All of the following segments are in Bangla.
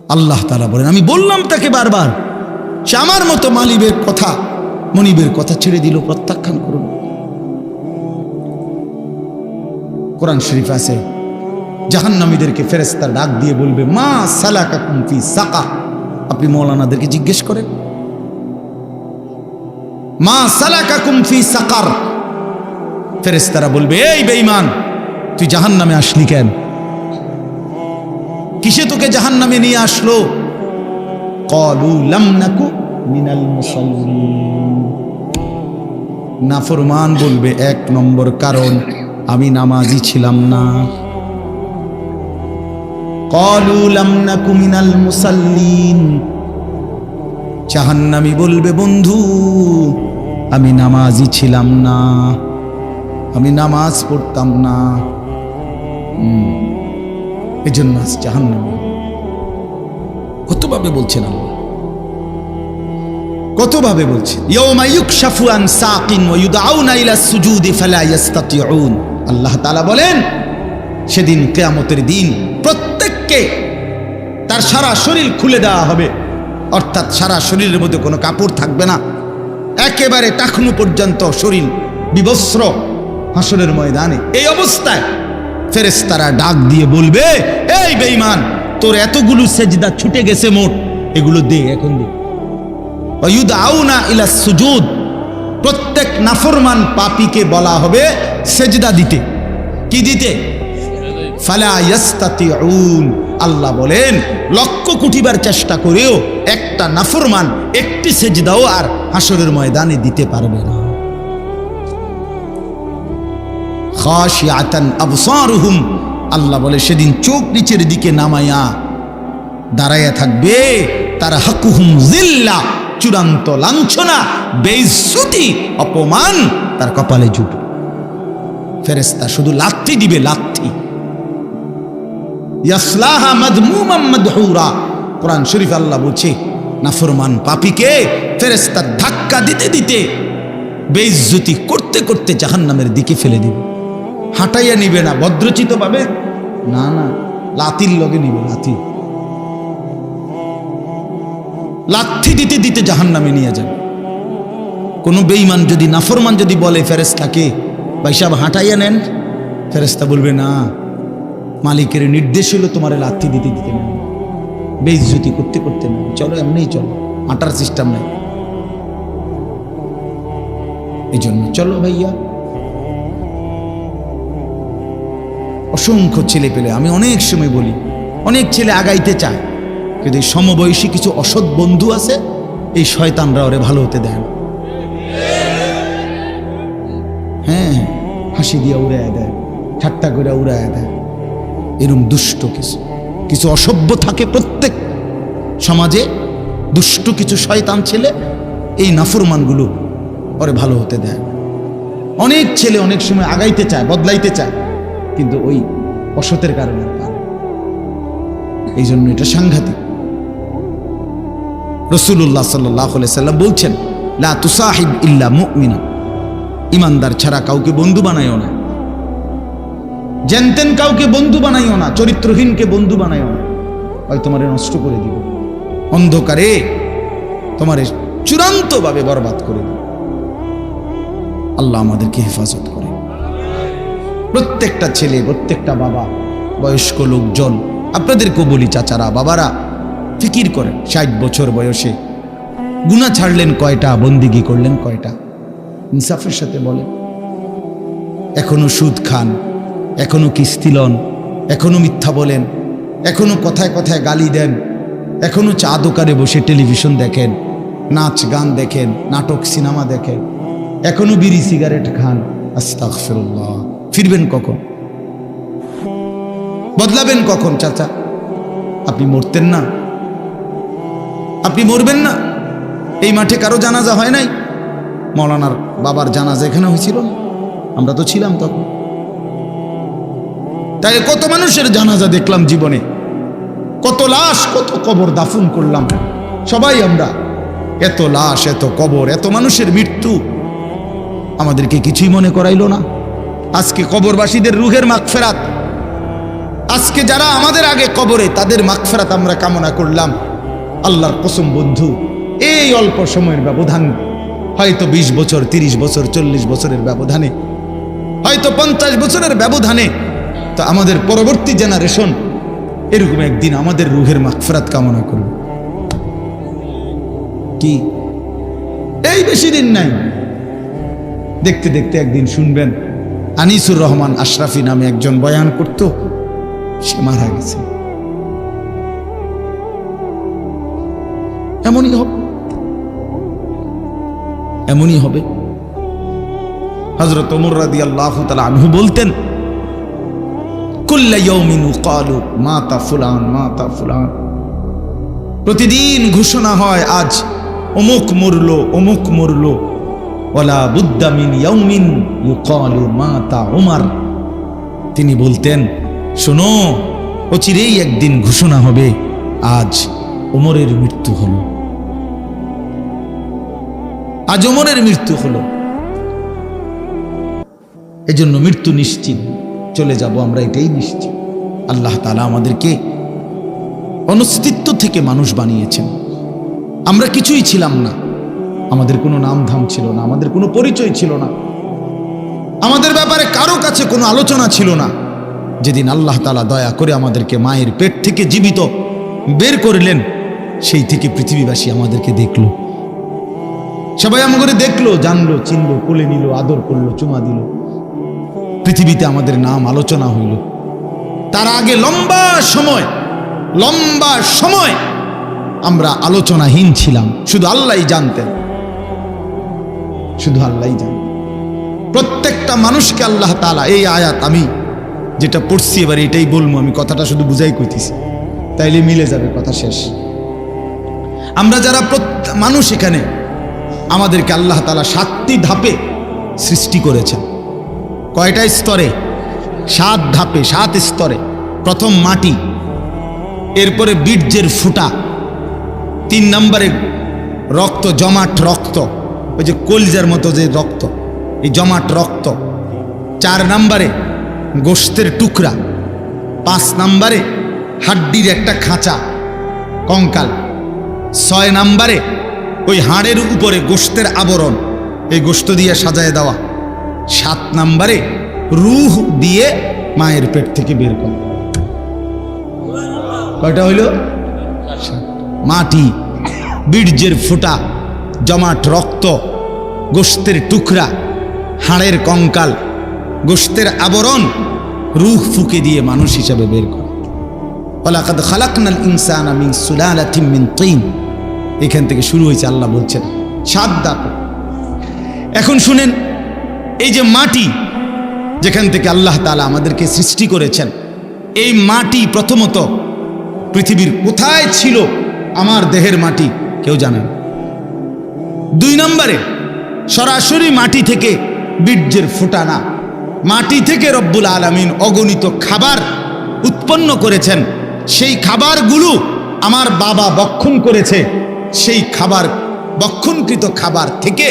আল্লাহ তাআলা বলেন, আমি বললাম তাকে বারবার, সে আমার মতো মনিবের কথা ছেড়ে দিল, প্রত্যাখ্যান করল। কোরআন শরীফ আছে, জাহান্নামীদেরকে ফেরেশতা ডাক দিয়ে বলবে, মা সালাকাকুম ফি সাকার। আপনি মৌলানাদেরকে জিজ্ঞেস করেন, মা সালাকাকুম ফি সাকার। ফেরেশতারা বলবে, এই বেঈমান, তুই জাহান্নামে আসলি কেন? কিসে তোকে জাহান্নামে নিয়ে আসলো? ক্বালু লাম নাকু মিনাল মুসাল্লিন। নাফরমান বলবে, এক নম্বর কারণ আমি নামাজি ছিলাম না। ক্বালু লাম নাকু মিনাল মুসাল্লিন। জাহান্নামী বলবে, বন্ধু আমি নামাজি ছিলাম না, আমি নামাজ পড়তাম না, এজন্য আজ জাহান্নামী। কতভাবে বলছেন আল্লাহ, কতভাবে বলছেন। ইয়াউমা ইউকশাফু আন সাকিন ওয়া ইউদআউনা ইলা সুজুদি ফালা ইস্তাতিউন। আল্লাহ তাআলা বলেন, সেদিন কিয়ামতের দিন প্রত্যেককে তার সারা শরীর খুলে দেওয়া হবে, অর্থাৎ সারা শরীরের মধ্যে কোনো কাপড় থাকবে না, একেবারে টাকনু পর্যন্ত শরীর বিবস্ত্র হাসরের ময়দানে। এই অবস্থায় ফেরেশতারা ডাক দিয়ে বলবে, এই বেঈমান, তোর এতগুলো সেজদা ছুটে গেছে মোট, এগুলো দে, এখন দে। ওয়ায়ুদআউনা ইলা সুজুদ। প্রত্যেক নাফরমান পাপীকে বলা হবে সেজদা দিতে। কি দিতে? ফালা ইস্তাতিউন। আল্লাহ বলেন, লক্ষ কোটিবার চেষ্টা করেও একটা নাফরমান একটি সেজদাও আর হাসরের ময়দানে দিতে পারবে না। খাশিআতান আবসারুহুম। আল্লাহ বলে, সেদিন চোখ নিচের দিকে নামায়া দাঁড়াইয়া থাকবে, তার হাকুহুম জিল্লা, চূড়ান্ত লাঞ্ছনা, বেইজ্জতি, অপমান তার কপালে জুটবে। ফেরেশতা শুধু লাথি দিবে, লাথি। ইয়াসলাহা মাদমুমান মাদহুরা। কোরআন শরীফ আল্লাহ বলছে, নাফরমান পাপীকে ফেরেশতা ধাক্কা দিতে দিতে, বেইজ্জতি করতে করতে জাহান্নামের দিকে ফেলে দিবে। হাঁটাইয়া নিবে না ভদ্রচিত ভাবে, না না, লাথির লগে নিবে, লাথি দিতে দিতে জাহান্নামে নিয়ে যাবে। কোনো বেঈমান যদি, নাফরমান যদি বলে ফেরেশতাকে, ভাই সাহেব হাঁটাইয়া নেন, ফেরেশতা বলবে, না, মালিকের নির্দেশ হলো তোমারে লাথি দিতে দিতে নেন, বেইজ্জতি করতে করতে নেন, চলো এমনিই চলো, হাঁটার সিস্টেম নাই। এই জন্য চলো ভাইয়া। অসংখ্য ছেলে পেলে, আমি অনেক সময় বলি, অনেক ছেলে আগাইতে চায়, কিন্তু এই সমবয়সী কিছু অসৎ বন্ধু আছে, এই শয়তানরা ওরে ভালো হতে দেয় না। হ্যাঁ, হাসি দিয়া উড়াইয়া দেয়, ঠাট্টা করে উড়াইয়া দেয়। এরকম দুষ্ট কিছু অসভ্য থাকে প্রত্যেক সমাজে, দুষ্ট কিছু শয়তান ছেলে, এই নাফরমানগুলো ওরে ভালো হতে দেয়। অনেক ছেলে অনেক সময় আগাইতে চায়, বদলাইতে চায়, কিন্তু ওই অসতের কারণে পারে। এই জন্য এটা সাংঘাতিক। রাসূলুল্লাহ সাল্লাল্লাহু আলাইহি সাল্লাম বলছেন, লা তুসাহিব ইল্লা মুমিনা। ইমানদার ছাড়া কাউকে বন্ধু বানাইও না, জানতেন কাউকে বন্ধু বানাইও না, চরিত্রহীনকে বন্ধু বানাইও না, হয় তোমারে নষ্ট করে দিব, অন্ধকারে তোমারে চূড়ান্তভাবে বরবাদ করে দিব। আল্লাহ আমাদেরকে হেফাজত করে। প্রত্যেকটা ছেলে, প্রত্যেকটা বাবা, বয়স্ক লোকজন, আপনাদেরকেও বলি, চাচারা, বাবারা, ফিকির করেন, 60 বছর বয়সে গুনাহ ছাড়লেন কয়টা, বন্দিগি করলেন কয়টা? ইনসাফের সাথে বলেন। এখনো সুদ খান, এখনো কিস্তি লন, এখনো মিথ্যা বলেন, এখনো কথায় কথায় গালি দেন, এখনো চা দোকানে বসে টেলিভিশন দেখেন, নাচ গান দেখেন, নাটক সিনেমা দেখেন, এখনো বিড়ি সিগারেট খান। আস্তাগফিরুল্লাহ। ফিরবেন কখন? বদলাবেন কখন? চাচা, আপনি মরতেন না? আপনি মরবেন না? এই মাঠে কারো জানাজা হয় নাই? মৌলানার বাবার জানাজা এখানে হয়েছিল না? আমরা তো ছিলাম তখন। তাই কত মানুষের জানাজা দেখলাম জীবনে, কত লাশ, কত কবর দাফন করলাম সবাই আমরা। এত লাশ, এত কবর, এত মানুষের মৃত্যু আমাদেরকে কিছুই মনে করাইলো না। আজকে কবরবাসীদের রুহের মাগফিরাত আজকে যারা আমাদের আগে কবরে, তাদের মাগফিরাত আমরা কামনা করলাম। আল্লাহর কসম বন্ধু, এই অল্প সময়ের ব্যবধান, হয়তো 20 বছর, 30 বছর, 40 বছরের ব্যবধানে, হয়তো 50 বছরের ব্যবধানে, তো আমাদের পরবর্তী জেনারেশন এরকম একদিন আমাদের রুহের মাগফিরাত কামনা করবে। কি এই বেশি দিন নাই, দেখতে দেখতে একদিন শুনবেন আনিসুর রহমান আশরাফি নামে একজন বয়ান করত, সে মারা গেছে। এমনই হবে, এমনই হবে। হযরত ওমর রাদিয়াল্লাহু তাআলা আনহু বলতেন, কুল্লা ইয়াউমিন ক্বালু মাতা ফুলান মাতা ফুলান, প্রতিদিন ঘোষণা হয় আজ অমুক মরলো, অমুক মরলো। ওয়ালা বুদ্দা মিন ইয়াউমিন ইউকালু মাতা উমর, তিনি বলতেন, শোনো, অচিরেই একদিন ঘোষণা হবে আজ ওমরের মৃত্যু হলো, আজ ওমরের মৃত্যু হলো। এজন্য মৃত্যু নিশ্চিত, চলে যাব আমরা, এটাই নিশ্চিত। আল্লাহ তাআলা আমাদেরকে অনস্তিত্ব থেকে মানুষ বানিয়েছেন। আমরা কিছুই ছিলাম না, আমাদের কোনো নাম ধাম ছিল না, আমাদের কোনো পরিচয় ছিল না, আমাদের ব্যাপারে কারো কাছে কোনো আলোচনা ছিল না। যেদিন আল্লাহ তাআলা দয়া করে আমাদেরকে মায়ের পেট থেকে জীবিত বের করলেন, সেই থেকে পৃথিবীবাসী আমাদেরকে দেখলো, সবাই আমাদের দেখলো, জানলো, চিনলো, কোলে নিল, আদর করলো, চুমা দিল, পৃথিবীতে আমাদের নাম আলোচনা হইল। তার আগে লম্বা সময় আমরা আলোচনাহীন ছিলাম, শুধু আল্লাহই জানতেন, শুধু আল্লাহই জানতেন। প্রত্যেকটা মানুষকে আল্লাহ তাআলা, এই আয়াত আমি যেটা পড়ছি এবার এটাই বলবো, আমি কথাটা শুধু বুঝাই কইতেছি, তাইলে মিলে যাবে, কথা শেষ। আমরা যারা মানুষ এখানে, আমাদেরকে আল্লাহ তাআলা 7টি ধাপে সৃষ্টি করেছেন। কয়টা স্তরে? 7 ধাপে, 7 স্তরে। প্রথম মাটি, এরপরে বীর্যের ফুটা, 3 নম্বরে রক্ত, জমাট রক্ত, ওই যে কলজার মতো যে রক্ত, এই জমাট রক্ত। 4 নম্বরে গোশতের টুকরা। 5 নম্বরে হাড্ডির একটা খাঁচা, কঙ্কাল। 6 নম্বরে ওই হাড়ের উপরে গোশতের আবরণ, এই গোশত দিয়ে সাজায় দেওয়া। 7 নম্বরে রূহ দিয়ে মায়ের পেট থেকে বের করা। কয়টা হইল? মাটি, বীর্যের ফুটা, জমাট রক্ত, গোশতের টুকরা, হাড়ের কঙ্কাল, গোশতের আবরণ, রূহ ফুঁকে দিয়ে মানুষ হিসাবে বের করা। ওয়ালাকাদ খালাকনাল ইনসানা মিন সুলালাতিন মিন তিন, এখান থেকে শুরু হয়েছে। আল্লাহ বলছেন 7 ধাপ। এখন শুনেন, এই যে মাটি যেখান থেকে আল্লাহ তাআলা আমাদেরকে সৃষ্টি করেছেন, এই মাটি প্রথমত পৃথিবীর কোথায় ছিল? আমার দেহের মাটি কেউ জানে না। 2 নম্বরে সরাসরি মাটি থেকে বীর্যের ফুটা না, মাটি থেকে রব্বুল আলামিন অগণিত খাবার উৎপন্ন করেছেন। সেই খাবারগুলো আমার বাবা বক্ষণ করেছে, সেই খাবার, বক্ষণকৃত খাবার থেকে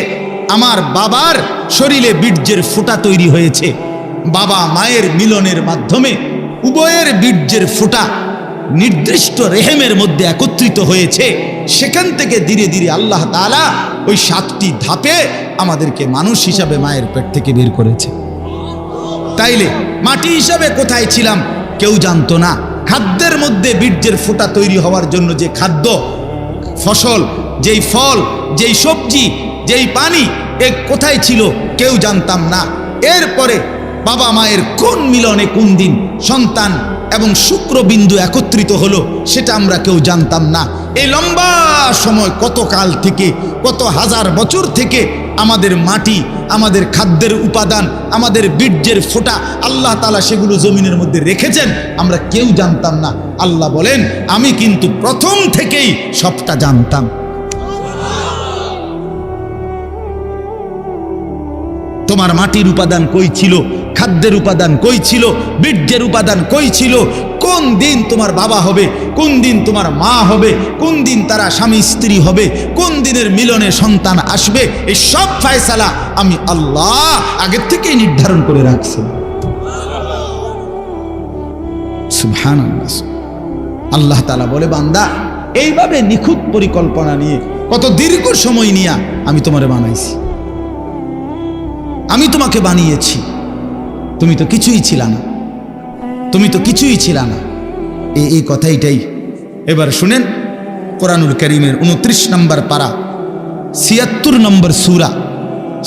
আমার বাবার শরীরে বীর্যের ফুটা তৈরি হয়েছে। বাবা মায়ের মিলনের মাধ্যমে উভয়ের বীর্যের ফুটা নির্দিষ্ট রেহেমের মধ্যে একত্রিত হয়েছে। সেখান থেকে ধীরে ধীরে আল্লাহ তাআলা ওই 7টি ধাপে আমাদেরকে মানুষ হিসাবে মায়ের পেট থেকে বের করেছে। তাইলে মাটি হিসাবে কোথায় ছিলাম কেউ জানতো না। খাদ্যের মধ্যে বীর্যের ফুটা তৈরি হওয়ার জন্য যে খাদ্য, ফসল, যেই ফল, যেই সবজি, যেই পানি, এ কোথায় ছিল কেউ জানতাম না। এরপরে বাবা মায়ের কোন মিলনে কোন দিন সন্তান এবং শুক্রবিন্দু একত্রিত হলো সেটা আমরা কেউ জানতাম না। এই লম্বা সময়, কত কাল থেকে, কত হাজার বছর থেকে আমাদের মাটি, আমাদের খাদ্যের উপাদান, আমাদের বীর্যের ফোঁটা আল্লাহ তাআলা সেগুলো জমিনের মধ্যে রেখেছেন, আমরা কেউ জানতাম না। আল্লাহ বলেন, আমি কিন্তু প্রথম থেকেই সবটা জানতাম। তোমার মাটির উপাদান কই ছিল, খাদ্যের উপাদান কই ছিল, বীর্যের উপাদান কই ছিল, কোন দিন তোমার বাবা হবে, কোন দিন তোমার মা হবে, কোন দিন তারা স্বামী স্ত্রী হবে, কোন দিনের মিলনে সন্তান আসবে, এই সব ফয়সালা আমি আল্লাহ আগের থেকেই নির্ধারণ করে রাখছি। সুবহানাল্লাহ। আল্লাহ তাআলা বলে, বান্দা এইভাবে নিখুঁত পরিকল্পনা নিয়ে কত দীর্ঘ সময় নিয়ে আমি তোমারে বানাইছি, আমি তোমাকে বানিয়েছি, তুমি তো কিছুই ছিল না, তুমি তো কিছুই ছিল না। এই কথাইটাই এবার শুনেন, কোরআনুল কারীমের 29 নম্বর পারা 76 নম্বর সূরা,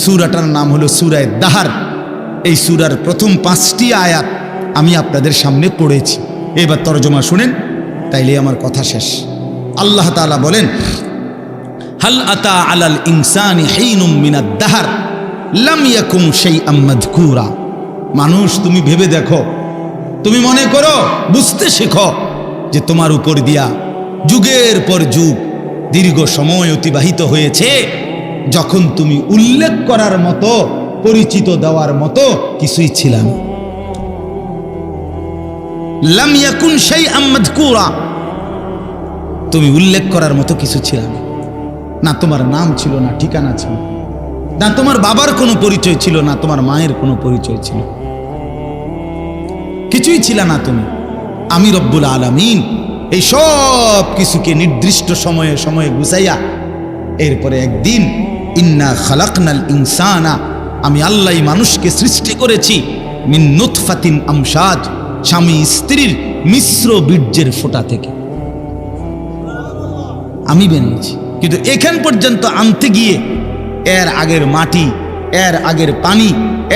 সূরাটার নাম হলো সূরা দাহর। এই সূরার প্রথম 5টি আয়াত আমি আপনাদের সামনে পড়েছি, এবার তরজমা শুনেন, তাইলে আমার কথা শেষ। আল্লাহ তাআলা বলেন, হাল আতা আলাল ইনসানি হিনুম মিনাদ দাহর লাম ইয়াকুম শাইআম মাযকুরা। মানুষ, তুমি ভেবে দেখো, তুমি মনে করো, বুঝতে শেখো যে তোমার উপর দিয়া যুগের পর যুগ দীর্ঘ সময় অতিবাহিত হয়েছে যখন তুমি উল্লেখ করার মতো, পরিচিত দেওয়ার মতো কিছুই ছিল না। লাম ইয়াকুন শাইআম মাযকুরা, তুমি উল্লেখ করার মতো কিছু ছিল না। না তোমার নাম ছিল, না ঠিকানা ছিল, না তোমার বাবার কোনো পরিচয় ছিল, না তোমার মায়ের কোনো পরিচয় ছিল, কিছুই ছিল না তুমি। আমি রব্বুল আলামিন এই সব কিছুকে নির্দিষ্ট সময়ে সময়ে গুছাইয়া এরপরে একদিন, ইন্না খালাকনাল ইনসানা, আমি আল্লাহ মানুষকে সৃষ্টি করেছি, মিন নুতফাতিন আমশাজ, স্বামী স্ত্রীর মিশ্র বীর্যের ফোঁটা থেকে আমি বানিয়েছি। কিন্তু এখান পর্যন্ত আনতে গিয়ে এর আগের মাটি, এর আগের পানি,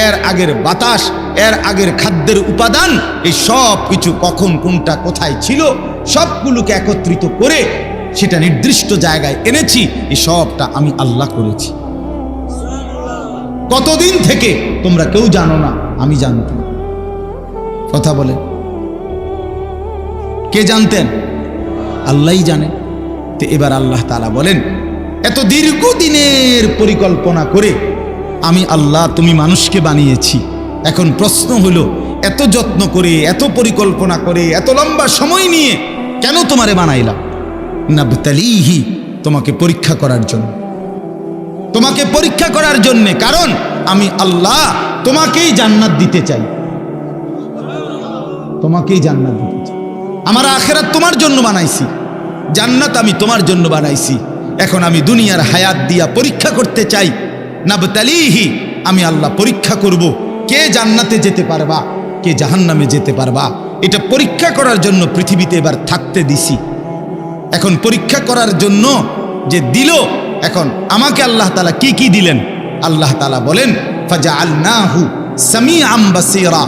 এর আগের বাতাস, এর আগের খাদ্যের উপাদান, এই সব কিছু কখন কোনটা কোথায় ছিল সবগুলোকে একত্রিত করে সেটা নির্দিষ্ট জায়গায় এনেছি। এই সবটা আমি আল্লাহ করেছি। কতদিন থেকে তোমরা কেউ জানো না, আমি জানতাম। কথা বলে, কে জানতেন? আল্লাহই জানে। তো এবার আল্লাহ তাআলা বলেন, এত দীর্ঘদিনের পরিকল্পনা করে আমি আল্লাহ তুমি মানুষকে বানিয়েছি। এখন প্রশ্ন হলো, এত যত্ন করে, এত পরিকল্পনা করে, এত লম্বা সময় নিয়ে কেন তোমারে বানাইলাম? নাবতালিহি, তোমাকে পরীক্ষা করার জন্য, তোমাকে পরীক্ষা করার জন্য। কারণ আমি আল্লাহ তোমাকেই জান্নাত দিতে চাই, তোমাকেই জান্নাত দিতে চাই। আমার আখিরাত তোমার জন্য বানাইছি, জান্নাত আমি তোমার জন্য বানাইছি। এখন আমি দুনিয়ার হায়াত দিয়া পরীক্ষা করতে চাই। নাবতালিহি, আমি আল্লাহ পরীক্ষা করব, কে জান্নাতে যেতে পারবা, কে জাহান্নামে যেতে পারবা। এটা পরীক্ষা করার জন্য পৃথিবীতে এবার থাকতে দিছি। এখন পরীক্ষা করার জন্য যে দিল, এখন আমাকে আল্লাহ তাআলা কি কি দিলেন? আল্লাহ তাআলা বলেন, ফাজআলনাহু সামিআম বাসীরা।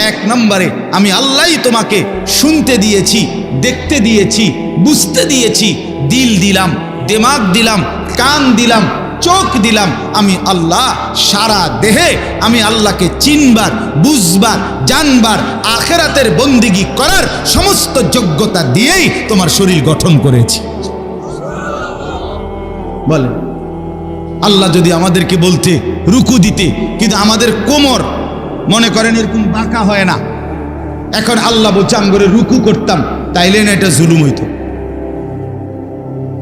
1 নম্বরে আমি আল্লাহই তোমাকে শুনতে দিয়েছি, দেখতে দিয়েছি, বুঝতে দিয়েছি। দিল দিলাম, দিমাগ দিলাম, কান দিলাম, চোখ দিলাম। আমি আল্লাহ সারা দেহে আমি আল্লাহকে চিনবার, বুঝবার, জানবার, আখিরাতের বন্দেগী করার সমস্ত যোগ্যতা দিয়েই তোমার শরীর গঠন করেছি। বলেন, আল্লাহ যদি আমাদেরকে বলতে রুকু দিতে, কিন্তু আমাদের কোমর মনে করেন এরকম বাঁকা হয় না, এখন আল্লাহ বলছে আমি করে রুকু করতাম, তাইলে না এটা জুলুম হইতো?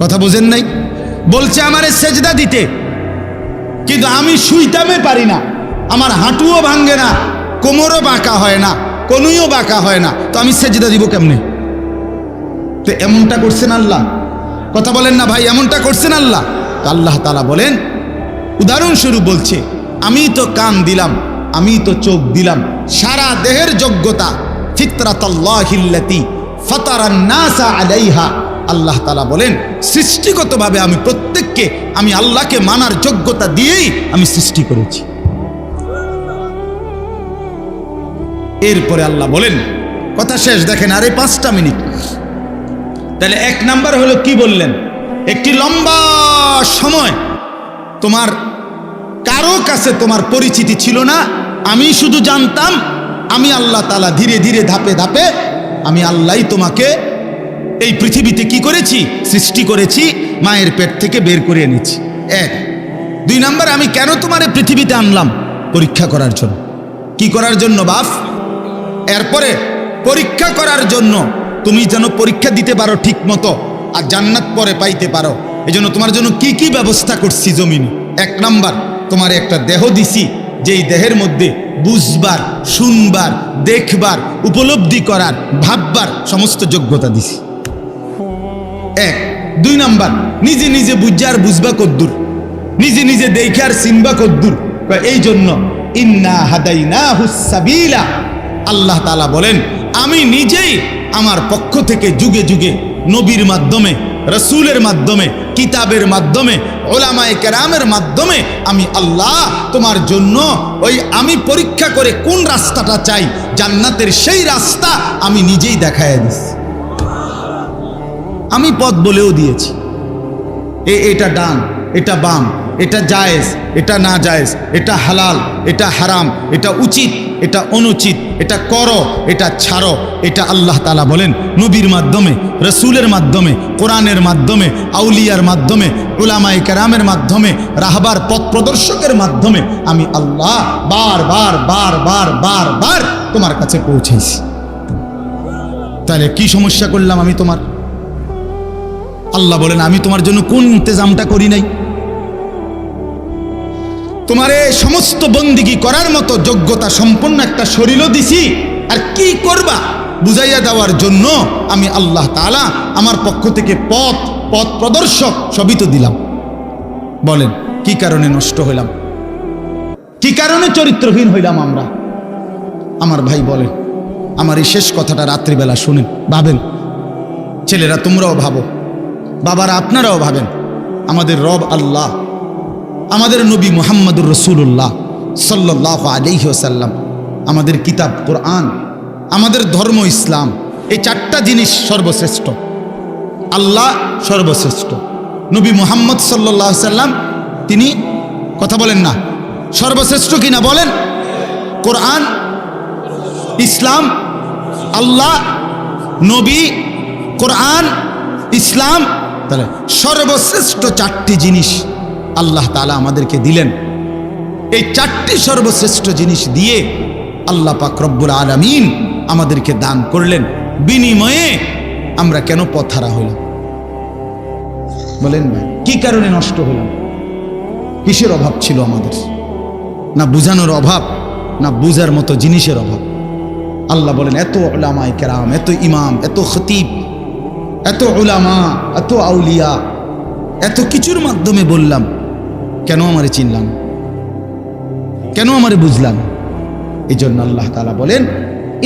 কথা বোঝেন নাই? বলছে আমারে সেজদা দিতে, কিন্তু আমি শুইতামে পারি না, আমার হাঁটুও ভাঙ্গে না, কোমরও বাঁকা হয় না, কনুইও বাঁকা হয় না, তো আমি সেজদা দিব কেমনে? তো এমনটা করছেন আল্লাহ? কথা বলেন না ভাই, এমনটা করছেন আল্লাহ? তো আল্লাহ তাআলা বলেন, উদাহরণস্বরূপ বলছে, আমি তো কান দিলাম, আমি তো চোখ দিলাম, সারা দেহের যোগ্যতা ফিতরাতাল্লাহিল্লাতী ফাতারান নাসা আলাইহা। আল্লাহ তাআলা বলেন, সৃষ্টিগতভাবে আমি প্রত্যেককে আমি আল্লাহকে মানার যোগ্যতা দিয়েই আমি সৃষ্টি করেছি। এরপরে আল্লাহ বলেন, কথা শেষ, দেখেন আরে 5টা মিনিট। তাহলে 1 নাম্বার হলো কি বললেন? একটি লম্বা সময় তোমার কারো কাছে তোমার পরিচিতি ছিল না, আমি শুধু জানতাম আমি আল্লাহ তাআলা ধীরে ধীরে ধাপে ধাপে আমি আল্লাহই তোমাকে এই পৃথিবীতে কি করেছি? সৃষ্টি করেছি, মায়ের পেট থেকে বের করে এনেছি। 1। 2 নাম্বার, আমি কেন তোমারে পৃথিবীতে আনলাম? পরীক্ষা করার জন্য। কি করার জন্য বাপ? এরপরে পরীক্ষা করার জন্য, তুমি যেন পরীক্ষা দিতে পারো ঠিক মতো আর জান্নাত পরে পাইতে পারো। এজন্য তোমার জন্য কি কি ব্যবস্থা করছি জমিনে। 1 নাম্বার, তোমার একটা দেহ দিছি, যেই দেহের মধ্যে বুঝবার, শুনবার, দেখবার, উপলব্ধি করার, ভাববার সমস্ত যোগ্যতা দিছি। এক। দুই নাম্বার, নিজে নিজে বুঝা আর বুঝবা কদ্দুর, নিজে নিজে দেখে আর চিনবা কদ্দুর। এই জন্য ইন্না হাদাইনাহুস সাবিলা, আল্লাহ তাআলা বলেন আমি নিজেই আমার পক্ষ থেকে যুগে যুগে নবীর মাধ্যমে, রাসূলের মাধ্যমে, কিতাবের মাধ্যমে, উলামায়ে কেরামের মাধ্যমে আমি আল্লাহ তোমার জন্য ওই আমি পরীক্ষা করে কোন রাস্তাটা চাই, জান্নাতের সেই রাস্তা আমি নিজেই দেখায় দিচ্ছি। আমি পথ বলেও দিয়েছি, এটা ডান, এটা বাম, এটা জায়েজ, এটা না জায়েজ, এটা হালাল, এটা হারাম, এটা উচিত, এটা অনুচিত, এটা করো, এটা ছাড়ো। এটা আল্লাহ তাআলা বলেন নবীর মাধ্যমে, রাসূলের মাধ্যমে, কোরআনের মাধ্যমে, আউলিয়ার মাধ্যমে, উলামায়ে কেরামের মাধ্যমে, রাহবার পথ প্রদর্শকের মাধ্যমে আমি আল্লাহ বারবার বারবার বারবার তোমার কাছে পৌঁছেছি। তাহলে কি সমস্যা করলাম আমি তোমার? আল্লাহ বলেন আমি তোমার জন্য কোন ইন্তজামটা করি নাই? তোমারে সমস্ত বন্দিগি করার মতো যোগ্যতা সম্পন্ন একটা শরীরও দিছি, আর কি করবা বুঝাইয়া দেওয়ার জন্য আমি আল্লাহ তাআলা আমার পক্ষ থেকে পথ প্রদর্শক সবই তো দিলাম। বলেন কি কারণে নষ্ট হইলাম? কি কারণে চরিত্রহীন হইলাম আমরা? আমার ভাই বলেন, আমার এই শেষ কথাটা রাত্রিবেলা শুনেন, ভাবেন, ছেলেরা তোমরাও ভাবো, বাবারা আপনারাও ভাবেন। আমাদের রব আল্লাহ, আমাদের নবী মুহাম্মদুর রাসূলুল্লাহ সাল্লাল্লাহু আলাইহি ওয়াসাল্লাম, আমাদের কিতাব কোরআন, আমাদের ধর্ম ইসলাম, এই চারটা জিনিস সর্বশ্রেষ্ঠ। আল্লাহ সর্বশ্রেষ্ঠ, নবী মুহাম্মদ সাল্লাল্লাহু আলাইহি ওয়াসাল্লাম তিনি, কথা বলেন না, সর্বশ্রেষ্ঠ কিনা বলেন? কোরআন, ইসলাম, আল্লাহ, নবী, কোরআন, ইসলাম, তাহলে সর্বশ্রেষ্ঠ চারটি জিনিস আল্লাহ তাআলা আমাদেরকে দিলেন। এই চারটি সর্বশ্রেষ্ঠ জিনিস দিয়ে আল্লাহ পাক রব্বুল আলামিন আমাদেরকে দান করলেন। বিনিময়ে আমরা কেন পথহারা হইলাম? বলেন ভাই, কি কারণে নষ্ট হলাম? কিসের অভাব ছিল আমাদের? না বুঝানোর অভাব, না বুঝার মতো জিনিসের অভাব। আল্লাহ বলেন এত উলামায়ে কেরাম, এত ইমাম, এত খতিব, এত উলামা, এত আউলিয়া, এত কিছুর মাধ্যমে বললাম, কেন আমারে চিনলাম? কেন আমারে বুঝলাম? এই জন্য আল্লাহ তাআলা বলেন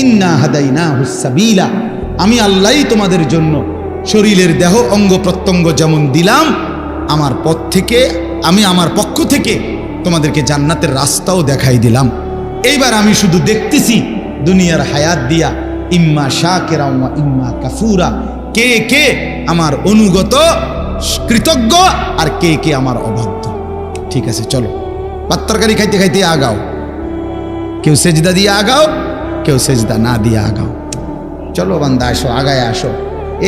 ইন্না হাদাইনাহুস সাবিলা, আমি আল্লাহই তোমাদের জন্য শরীরের দেহ অঙ্গ প্রত্যঙ্গ যেমন দিলাম, আমার পথ থেকে, আমি আমার পক্ষ থেকে তোমাদেরকে জান্নাতের রাস্তাও দেখাই দিলাম। এইবার আমি শুধু দেখতেছি দুনিয়ার হায়াত দিয়া, ইম্মা শাকিরা ওয়া ইম্মা কাফুরা, কে কে আমার অনুগত কৃতজ্ঞ আর কে কে আমার অবাধ্য। ঠিক আছে, চলো ভাত তরকারি খাইতে খাইতে আগাও, কেউ সেজদা দিয়ে আগাও, কেউ সেজদা না দিয়ে আগাও। চলো বান্দা আসো, আগায় আসো।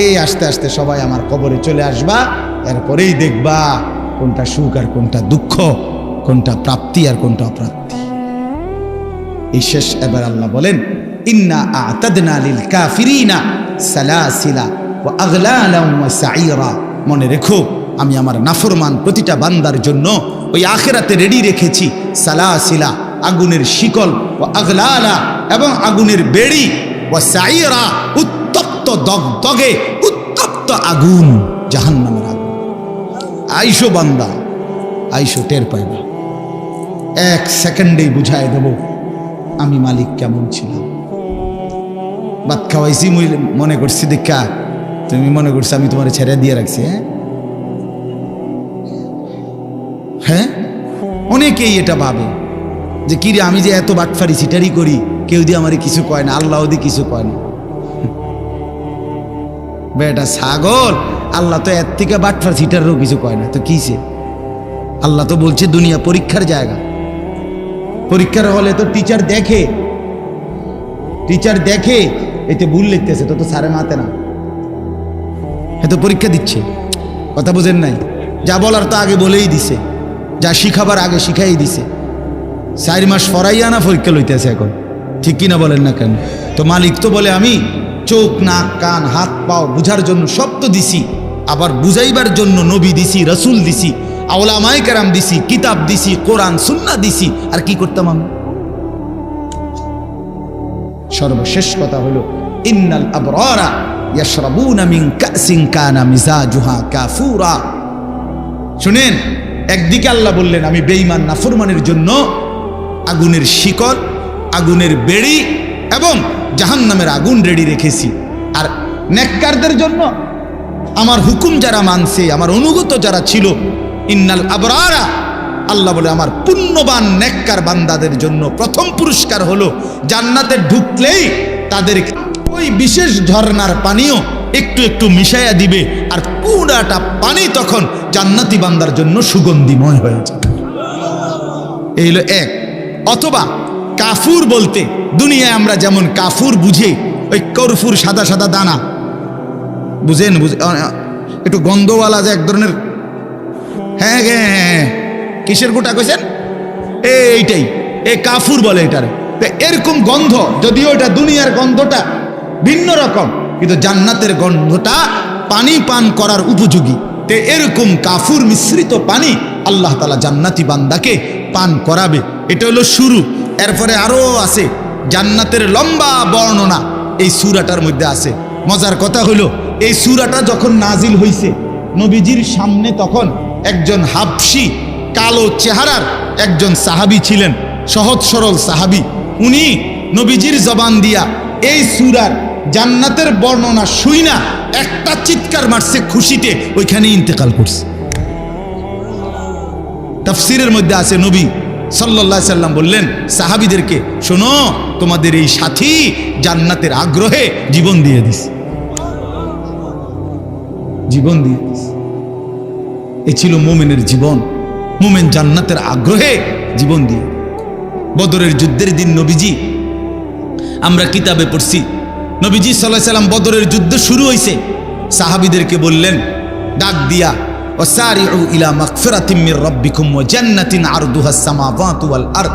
এই আস্তে আস্তে সবাই আমার কবরে চলে আসবা, এরপরেই দেখবা কোনটা সুখ আর কোনটা দুঃখ, কোনটা প্রাপ্তি আর কোনটা অপ্রাপ্তি। এই শেষ এবার আল্লাহ বলেন ইন্না আ'তাদনা লিল কাফিরিনা সালাসিলা ওয়া আগলালাম ওয়া সাঈরা, মনে রেখো আমি আমার নাফরমান প্রতিটা বান্দার জন্য ওই আখিরাতে রেডি রেখেছি সালাসিলা, আগুনের শিকল, ও আগলালা, এবং আগুনের বেড়ি, ও সাঈরা, উত্তপ্ত দগদগে উত্তপ্ত আগুন, জাহান্নামের আগুন। আইসো বান্দা, আইসো, টের পাইবা, এক সেকেন্ডেই বুঝায় দেব আমি মালিক কেমন ছিলাম। ভাত খাওয়াইছি মনে করছি দেখা, তুমি মনে করছো আমি তোমার ছেড়ে দিয়ে রাখছি। হ্যাঁ, অনেকেই এটা ভাবে যে কি রে, আমি যে এত বাটফারি সিটারি করি, কেউ দিয়ে আমারে কিছু কয় না, আল্লাহ দিয়ে কিছু কয় না। বেটা ছাগল, আল্লাহ তো এর থেকে বাটফার সিটারও কিছু কয় না, তো কিসে? আল্লাহ তো বলছে দুনিয়া পরীক্ষার জায়গা। পরীক্ষার হলে তো টিচার দেখে, এতে ভুল লিখতেছে তো সারে মাতে না, এত পরীক্ষা দিচ্ছে। কথা বুঝেন নাই? যা বলার তো আগে বলেই দিছে, যা শিখাবার আগে শিখাই দিছে। 4 মাস পড়াইয়া না পরীক্ষা লইতেছে এখন, ঠিক কিনা বলেন না কেন? তো মালিক তো বলে আমি চোখ, নাক, কান, হাত, পাও বুঝার জন্য সব তো দিছি, আবার বুঝাইবার জন্য নবী দিছি, রাসূল দিছি, উলামায়ে কেরাম দিছি, কিতাব দিছি, কোরআন সুন্নাহ দিছি। আর কি করতাম আমি? সর্বশেষ কথা হলো ইন্নাল আবরারা ইয়াশরাবুনা মিন কাসিন কানা মিজাজুহা কাফুরা। শুনেন, একদিকে আল্লাহ বললেন আমি বেঈমান নাফরমানের জন্য আগুনের শিকল, আগুনের বেড়ি এবং জাহান্নামের আগুন রেডি রেখেছি, আর নেককারদের জন্য আমার হুকুম যারা মানছে, আমার অনুগত যারা ছিল, ইন্নাল আবরারা, আল্লাহ বলে আমার পুণ্যবান নেককার বান্দাদের জন্য প্রথম পুরস্কার হলো জান্নাতে ঢুকলেই তাদের ওই বিশেষ ঝর্ণার পানিও একটু একটু মিশাইয়া দিবে, আর পুরাটা পানি তখন জান্নাতি বান্দার জন্য সুগন্ধিময় হয়ে যাবে। এই হলো এক। অথবা কাফুর বলতে দুনিয়ায় আমরা যেমন কাফুর বুঝি, ওই কর্ফুর সাদা সাদা দানা বুঝেন, একটু গন্ধওয়ালা যে এক ধরনের, হ্যাঁ হ্যাঁ, কিসের গোটা কইছেন, এইটাই এই কাফুর বলে এটারে। এরকম গন্ধ, যদিও এটা দুনিয়ার গন্ধটা ভিন্ন রকম, কিন্তু জান্নাতের গন্ধটা পানি পান করার উপযোগী। তে এরকম কাফুর মিশ্রিত পানি আল্লাহ তাআলা জান্নাতি বান্দাকে পান করাবে। এটা হলো শুরু। এরপরে আরো আছে জান্নাতের লম্বা বর্ণনা এই সূরাটার মধ্যে আছে। মজার কথা হলো এই সূরাটা যখন নাজিল হইছে, নবীজির সামনে তখন একজন হাবশি কালো চেহারার একজন সাহাবী ছিলেন, সহজ সরল সাহাবী। উনি নবীজির জবান দিয়া এই সূরার জান্নাতের বর্ণনা শুইনা একটা চিৎকার মারছে খুশিতে, ওইখানে ইন্তেকাল করছে। তাফসীরের মধ্যে আছে নবী সাল্লাল্লাহু আলাইহি সাল্লাম বললেন সাহাবীদেরকে, শোনো, তোমাদের এই সাথী জান্নাতের আগ্রহে জীবন দিয়ে দিস, জীবন দিয়ে দিস। এই ছিল মুমিনের জীবন। মুমিন জান্নাতের আগ্রহে জীবন দিয়ে। বদরের যুদ্ধের দিন নবীজি, আমরা কিতাবে পড়ছি, নবীজি সাল্লাল্লাহু আলাইহি সাল্লাম বদরের যুদ্ধ শুরু হইছে, সাহাবীদেরকে বললেন ডাক দিয়া, ওয়াসারিউ ইলা মাগফিরাতিম মির রাব্বিকুম ওয়া জান্নাতিন আরদুহাস সামাওয়াতু ওয়াল আরদ।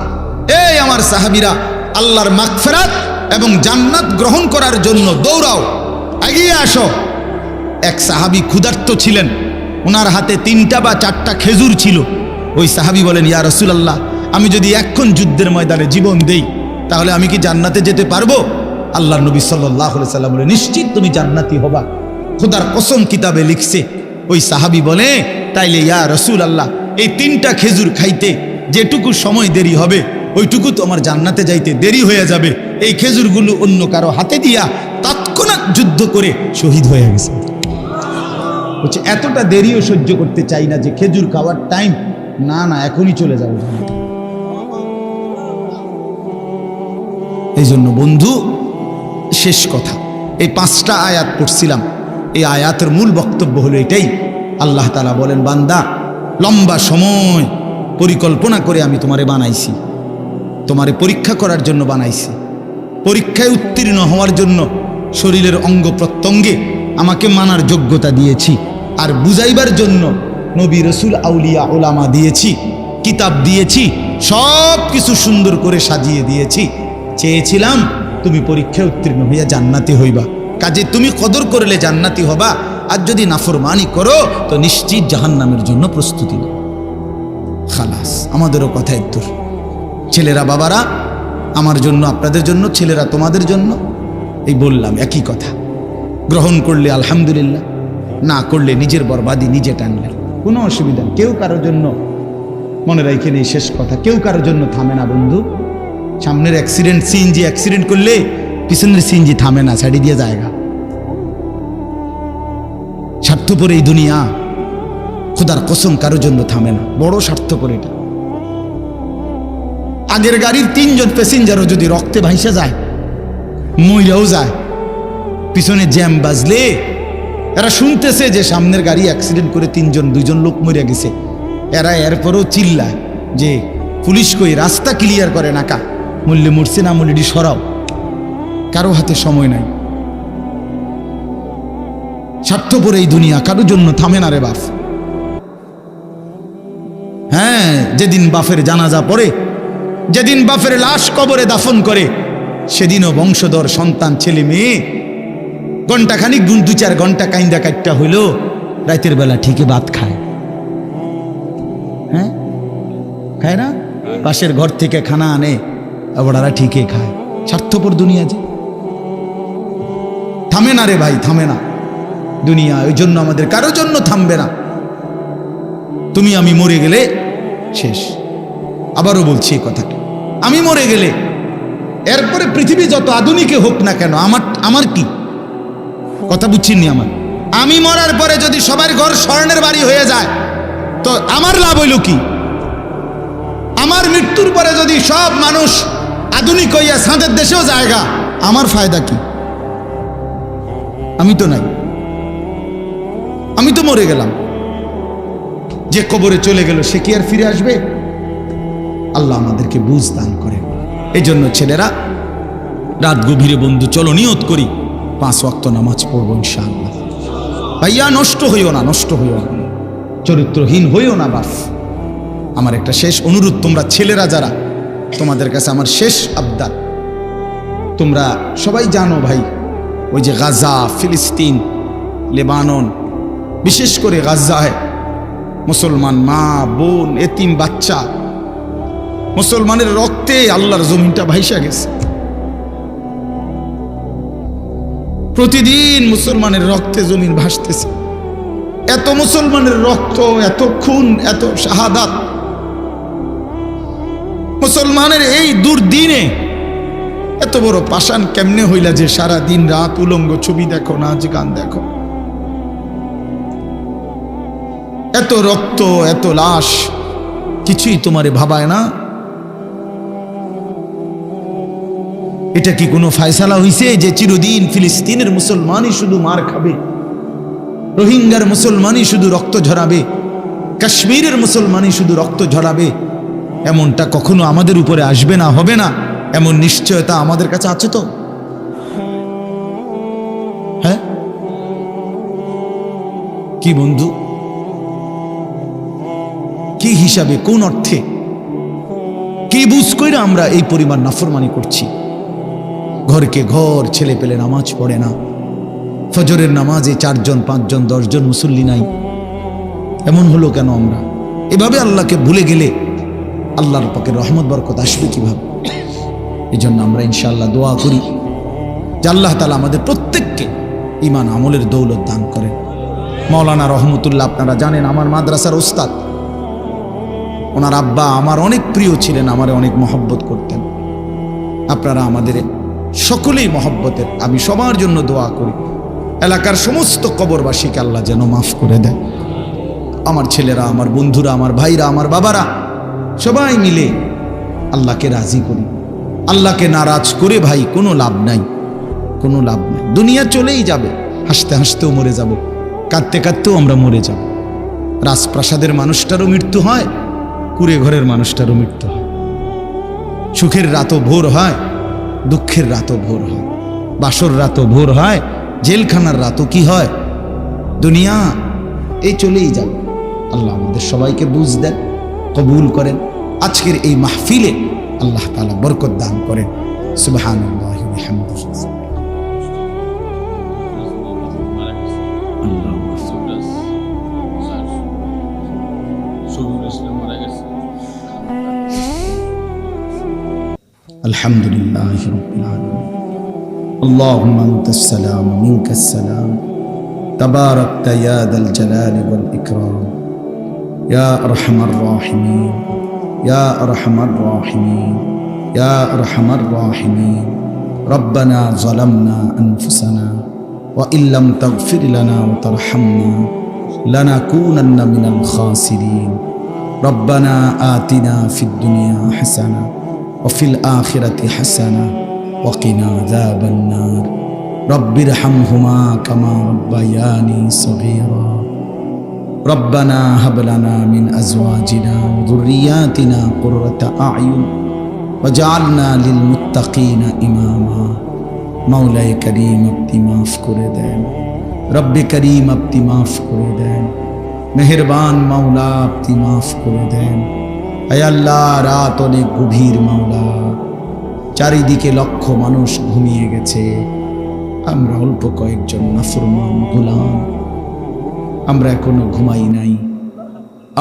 এই আমার সাহাবীরা, আল্লাহর মাগফিরাত এবং জান্নাত গ্রহণ করার জন্য দৌড়াও, এগিয়ে আসো। এক সাহাবী ক্ষুধার্ত ছিলেন, ওনার হাতে 3টা বা 4টা খেজুর ছিল। ওই সাহাবী বলেন, ইয়া রাসূলুল্লাহ, আমি যদি এখন যুদ্ধের ময়দানে জীবন দেই তাহলে আমি কি জান্নাতে যেতে পারবো? আল্লাহর নবী সাল্লাল্লাহু আলাইহি সাল্লাম বলে, নিশ্চিত তুমি জান্নাতি হবা, খোদার কসম কিতাবে লিখছে। ওই সাহাবী বলে, তাইলে ইয়া রাসূলুল্লাহ, এই 3টা খেজুর খাইতে যেটুকু সময় দেরি হবে ওইটুকু তো আমার জান্নাতে যাইতে দেরি হয়ে যাবে। এই খেজুরগুলো অন্য কারো হাতে দিয়া তৎক্ষণাৎ যুদ্ধ করে শহীদ হয়ে গেছে। বলছে এতটা দেরিও সহ্য করতে চাই না যে খেজুর খাওয়ার টাইম, না না, এখনই চলে যাবো। এই জন্য বন্ধু, শেষ কথা, এই 5টা আয়াত পড়ছিলাম, এই আয়াতের মূল বক্তব্য হলো এটাই। আল্লাহ তাআলা বলেন, বান্দা, লম্বা সময় পরিকল্পনা করে আমি তোমারে বানাইছি, তোমারে পরীক্ষা করার জন্য বানাইছি। পরীক্ষায় উত্তীর্ণ হওয়ার জন্য শরীরের অঙ্গ প্রত্যঙ্গে আমাকে মানার যোগ্যতা দিয়েছি, আর বুঝাইবার জন্য নবী রাসূল আউলিয়া ওলামা দিয়েছি, কিতাব দিয়েছি, সব কিছু সুন্দর করে সাজিয়ে দিয়েছি। চেয়েছিলাম তুমি পরীক্ষায় উত্তীর্ণ হইয়া জান্নাতি হইবা, কাজে তুমি কদর করলে জান্নাতি হবা, আর যদি নাফরমানি করো তো নিশ্চিত জাহান্নামের জন্য প্রস্তুতি নাও। খালাস, আমাদেরও কথা একটু। ছেলেরা বাবারা আমার জন্য, আপনাদের জন্য, ছেলেরা তোমাদের জন্য, এই বললাম একই কথা। গ্রহণ করলে আলহামদুলিল্লাহ, না করলে নিজের বরবাদি নিজে টানলেন, কোনো অসুবিধা নেই। কেউ কারোর জন্য, মনে রাখেন এই শেষ কথা, কেউ কারোর জন্য থামে না বন্ধু। সামনের অ্যাক্সিডেন্ট, সিএনজি অ্যাক্সিডেন্ট করলে পিছনের সিএনজি থামে না, ছাড়ি দিয়ে জায়গা। স্বার্থপর এই দুনিয়া, খোদার কসম কারোর জন্য থামে না, বড় স্বার্থপর এটা। আগের গাড়ির 3জন প্যাসেঞ্জারও যদি রক্তে ভাইসা যায়, মইরাও যায়, পিছনে জ্যাম বাজলে এরা শুনতেছে যে সামনের গাড়ি অ্যাক্সিডেন্ট করে 2জন লোক মরে গেছে, এরা এরপরও চিল্লায় যে পুলিশ কই, রাস্তা ক্লিয়ার করে নাকা, মূল্যে মরছে না মূল্যটি সরাও। কারো হাতে সময় নাই। স্বার্থপর এই দুনিয়া, কারোর জন্য থামে না রে বাপ। হ্যাঁ, যেদিন বাপের জানাজা পড়ে, যেদিন বাপের লাশ কবরে দাফন করে, সেদিনও বংশধর সন্তান ছেলে মেয়ে ঘন্টাখানিক 2-4 ঘন্টা কাইন্দা কাটটা হইল, রাতের বেলা ঠিকই ভাত খায়। হ্যাঁ, খায় না? পাশের ঘর থেকে খানা আনে, আবার ঠিকই খায়। স্বার্থপর দুনিয়া যে। থামে না রে ভাই, থামে না দুনিয়া। ওই জন্য আমাদের কারোর জন্য থামবে না। তুমি আমি মরে গেলে শেষ। আবারও বলছি এই কথাটা, আমি মরে গেলে এরপরে পৃথিবী যত আধুনিকে হোক না কেন, আমার কি কথা বুঝছিনি? আমি মরার পরে যদি সবার ঘর স্বর্ণের বাড়ি হয়ে যায় তো আমার লাভ হইল কি? আমার মৃত্যুর পরে যদি সব মানুষ আধুনিক হইয়া সাঁদের দেশেও জায়গা, আমার ফায়দা কি? আমি তো নাই, আমি তো মরে গেলাম। যে কবরে চলে গেল সে কি আর ফিরে আসবে? আল্লাহ আমাদেরকে বুঝ দান করে। এই জন্য ছেলেরা, রাত গভীরে বন্ধু চলো নিয়ত করি 5 ওয়াক্ত নামাজ পড়বো ইনশাআল্লাহ। ভাইয়া নষ্ট হইও না, নষ্ট হইও না, চরিত্রহীন হইও না। বাস আমার একটা শেষ অনুরোধ, তোমরা ছেলেরা যারা, তোমাদের কাছে আমার শেষ আবদার, তোমরা সবাই জানো ভাই, ওই যে গাজা, ফিলিস্তিন, লেবানন, বিশেষ করে গাজায় মুসলমান মা বোন এতিম বাচ্চা, মুসলমানের রক্তে আল্লাহর জমিনটা ভাইসা গেছে। প্রতিদিন মুসলমানের রক্তে জমিন ভাসতেছে। এত মুসলমানের রক্ত, এত খুন, এত শাহাদাত, মুসলমানের এই দুর্দিনে এত বড় পাষাণ কেমনে হইলা যে সারা দিন রাত উলঙ্গ ছবি দেখো, নাচ গান দেখো? এত রক্ত, এত লাশ, কিছুই তোমারে ভাবায় না? এটা কি কোনো ফায়সালা হইছে যে চিরদিন ফিলিস্তিনের মুসলমানই শুধু মার খাবে, রোহিঙ্গার মুসলমানই শুধু রক্ত ঝরাবে, কাশ্মীরের মুসলমানই শুধু রক্ত ঝরাবে? এমনটা কখনো আমাদের উপরে আসবে না, হবে না, এমন নিশ্চয়তা আমাদের কাছে আছে তো? হ্যাঁ কি বন্ধু, কি হিসাবে, কোন অর্থে, কি বুঝ কইরা আমরা এই পরিমাণ নাফরমানি করছি? ঘরকে ঘর ছেলে পেলে নামাজ পড়ে না, ফজরের নামাজে 4 জন 5 জন 10 জন মুসল্লি নাই। এমন হলো কেন? আমরা এভাবে আল্লাহকে ভুলে গেলে আল্লাহর পাকের রহমত বরকত আসবে কিভাবে? এই জন্য আমরা ইনশাআল্লাহ দোয়া করি যে আল্লাহ তাআলা আমাদের প্রত্যেককে ঈমান আমলের দৌলত দান করেন। মাওলানা রহমতুল্লাহ, আপনারা জানেন আমার মাদ্রাসার ওস্তাদ, ওনার আব্বা আমার অনেক প্রিয় ছিলেন, আমারে অনেক মহব্বত করতেন। আপনারা আমাদের সকলেই মহব্বতের, আমি সবার জন্য দোয়া করি এলাকার সমস্ত কবরবাসীকে আল্লাহ যেন মাফ করে দেয়। আমার ছেলেরা, আমার বন্ধুরা, আমার ভাইরা, আমার বাবারা, সবাই মিলে আল্লাহকে রাজি করি। আল্লাহকে নারাজ করে ভাই কোনো লাভ নাই, কোনো লাভ নাই। দুনিয়া চলেই যাবে, হাসতে হাসতেও মরে যাব, কাঁদতে কাঁদতেও আমরা মরে যাব। রাজপ্রাসাদের মানুষটারও মৃত্যু হয়, কুড়ে ঘরের মানুষটারও মৃত্যু হয়। সুখের রাতও ভোর হয়, দুঃখের রাতও ভোর হয়, বাসর রাতও ভোর হয়, জেলখানার রাতও কি হয়? দুনিয়া এই চলেই যাবে। আল্লাহ আমাদের সবাইকে বুঝ দেন, কবুল করেন। আজকের এই মাহফিলে আল্লাহ তাআলা বরকত দান করেন। সুবহানাল্লাহি ওয়া বিহামদিহি। আলহামদুলিল্লাহি রাব্বিল আলামিন। আল্লাহুম্মা আনতাস সালাম ওয়া মিনকাস সালাম, তাবারাকতা ইয়া যাল জালালি ওয়াল ইকরাম, ইয়া আরহামার রাহিমিন, ইয়া আরহামার রাহিমিন, ইয়া আরহামার রাহিমিন। রব্বানা যালামনা আনফুসানা ওয়া ইল্লাম তাগফির লানা ওয়া তারহামনা লানাকুনান্না মিনাল খাসিরিন। রব্বানা আতিনা ফিদ দুনিয়া হাসানা وفي الآخرة حسنة وقنا عذاب النار رب ارحمهما كما ربياني صغيرا ربنا هب لنا من أزواجنا وذرياتنا قرة أعين وجعلنا للمتقين إماما مولاي كريم अपनी माफ করে দেন, रब करीम अपनी माफ করে দেন, মেহেরবান মাওলা আপনি মাফ করে দেন। আয় আল্লাহ, রাত অনেক গভীর মাওলা, চারিদিকে লক্ষ মানুষ ঘুমিয়ে গেছে, আমরা অল্প কয়েকজন নাফরমান গোলাম, আমরা এখনো ঘুমাই নাই।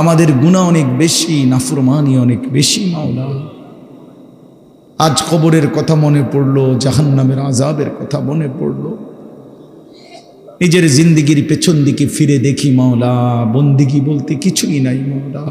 আমাদের গুনাহ অনেক বেশি, নাফরমানি অনেক বেশি মাওলা। আজ কবরের কথা মনে পড়লো, জাহান্নামের আযাবের কথা মনে পড়লো। নিজের জিন্দিগির পেছন দিকে ফিরে দেখি মাওলা, বন্দিগি বলতে কিছুই নাই মাওলা।